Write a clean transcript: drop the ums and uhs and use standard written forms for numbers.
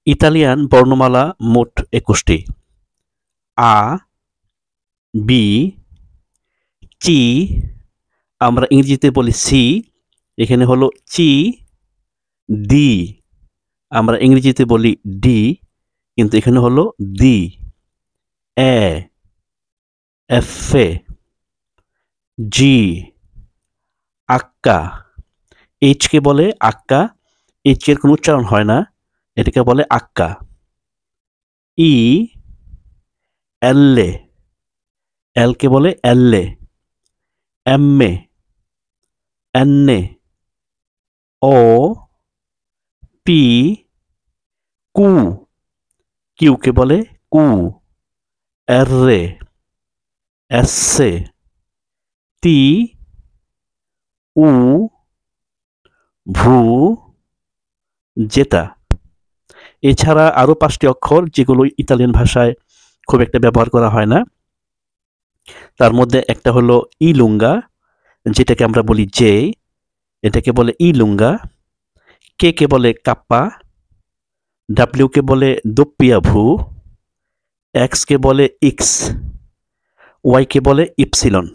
Italian বর্ণমালা মোট ২১টি। আ, B, চি, আমরা ইংরেজিতে বলি সি, এখানে হলো চি, দি, আমরা ইংরেজিতে বলি ডি, কিন্তু এখানে হলো দি, এ, এফে, জি, আক্কা, এইচকে বলে আক্কা, এইচের কোনো উচ্চারণ হয় না, এটাকে বলে আক্কা। ই, এল্লে, এলকে বলে এল্লে, এম্মে, এন্নে, ও, পি, কু, কিউকে বলে কু, এররে, এসে, তি, উ, ভু, জেটা। এছাড়া আরও 5টি অক্ষর যেগুলো ইতালিয়ান ভাষায় খুব একটা ব্যবহার করা হয় না। তার মধ্যে একটা হলো ইলুঙ্গা, যেটাকে আমরা বলি জে, এটাকে বলে ইলুঙ্গা। কে কে বলে কাপ্পা, ডাব্লিউকে বলে দোপ্পিয়া ভু, এক্সকে বলে ইক্স, ওয়াইকে বলে ইপসিলন।